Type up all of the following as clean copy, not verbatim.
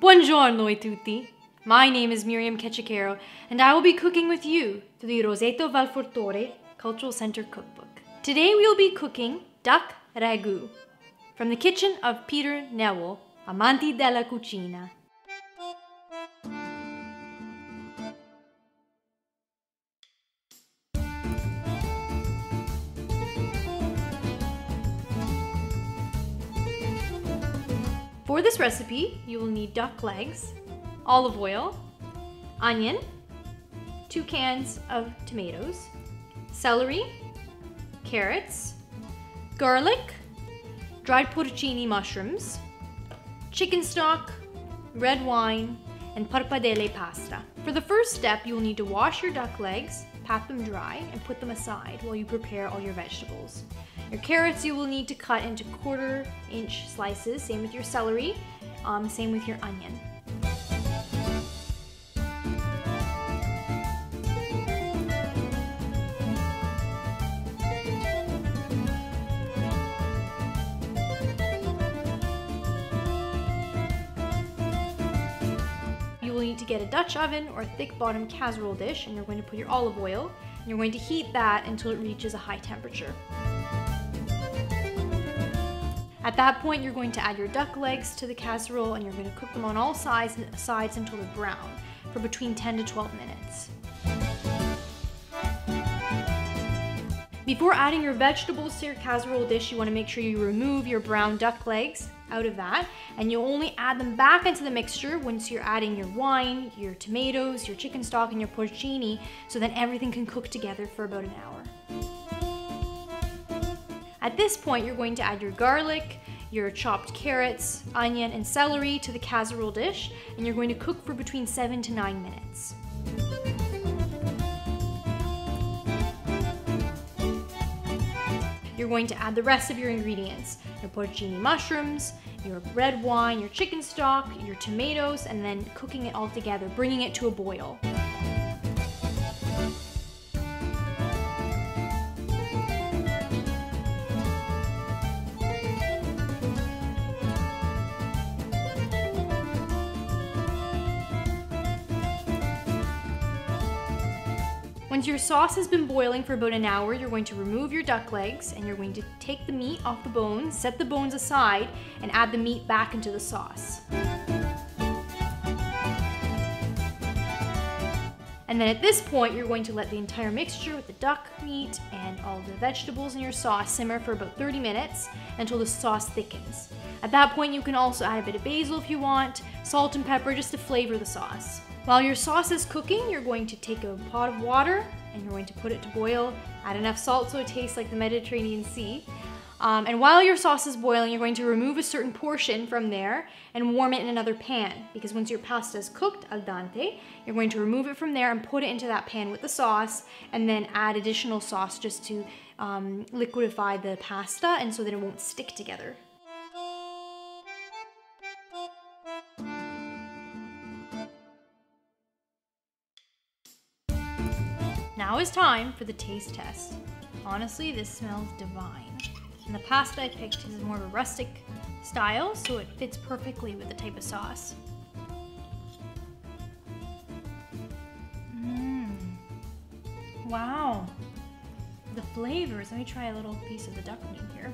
Buongiorno a tutti. My name is Miriam Cacciacarro, and I will be cooking with you through the Roseto Valfortore Cultural Center Cookbook. Today we will be cooking Duck Ragu from the kitchen of Peter Newell, Amanti della Cucina. For this recipe, you will need duck legs, olive oil, onion, 2 cans of tomatoes, celery, carrots, garlic, dried porcini mushrooms, chicken stock, red wine, and pasta-pappardelle pasta. For the first step, you will need to wash your duck legs, pat them dry, and put them aside while you prepare all your vegetables. Your carrots you will need to cut into 1/4-inch slices, same with your celery, same with your onion. You will need to get a Dutch oven or a thick-bottomed casserole dish, and you're going to put your olive oil, and you're going to heat that until it reaches a high temperature. At that point, you're going to add your duck legs to the casserole, and you're going to cook them on all sides until they're brown for between 10 to 12 minutes. Before adding your vegetables to your casserole dish, you want to make sure you remove your brown duck legs out of that, and you'll only add them back into the mixture once you're adding your wine, your tomatoes, your chicken stock, and your porcini, so that everything can cook together for about an hour. At this point, you're going to add your garlic, your chopped carrots, onion, and celery to the casserole dish, and you're going to cook for between 7 to 9 minutes. You're going to add the rest of your ingredients, your porcini mushrooms, your red wine, your chicken stock, your tomatoes, and then cooking it all together, bringing it to a boil. Once your sauce has been boiling for about an hour, you're going to remove your duck legs, and you're going to take the meat off the bones, set the bones aside, and add the meat back into the sauce. And then at this point, you're going to let the entire mixture with the duck meat and all the vegetables in your sauce simmer for about 30 minutes until the sauce thickens. At that point, you can also add a bit of basil if you want, salt and pepper just to flavor the sauce. While your sauce is cooking, you're going to take a pot of water and you're going to put it to boil, add enough salt so it tastes like the Mediterranean Sea. And while your sauce is boiling, you're going to remove a certain portion from there and warm it in another pan, because once your pasta is cooked al dente, you're going to remove it from there and put it into that pan with the sauce, and then add additional sauce just to liquidify the pasta and so that it won't stick together. Now is time for the taste test. Honestly, this smells divine. And the pasta I picked is more of a rustic style, so it fits perfectly with the type of sauce. Wow. The flavors. Let me try a little piece of the duck meat here.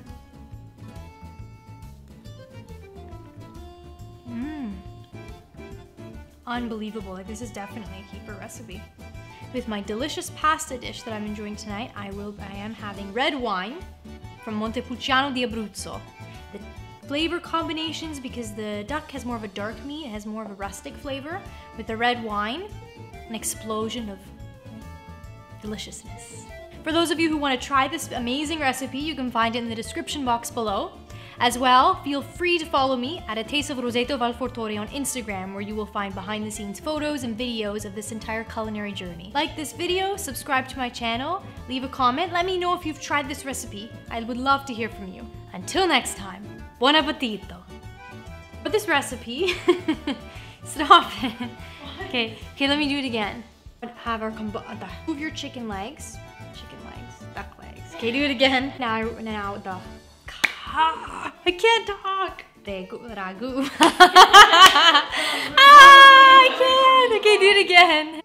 Unbelievable. Like, this is definitely a keeper recipe. With my delicious pasta dish that I'm enjoying tonight, I am having red wine from Montepulciano di Abruzzo. The flavor combinations, because the duck has more of a dark meat, it has more of a rustic flavor. With the red wine, an explosion of deliciousness. For those of you who want to try this amazing recipe, you can find it in the description box below. As well, feel free to follow me at A Taste of Roseto Valfortore on Instagram, where you will find behind-the-scenes photos and videos of this entire culinary journey. Like this video, subscribe to my channel, leave a comment, let me know if you've tried this recipe. I would love to hear from you. Until next time, buon appetito! For this recipe, stop it. Okay, let me do it again. Have our move your chicken legs, duck legs. Okay, do it again. Now the. I can't talk. Ragu. again.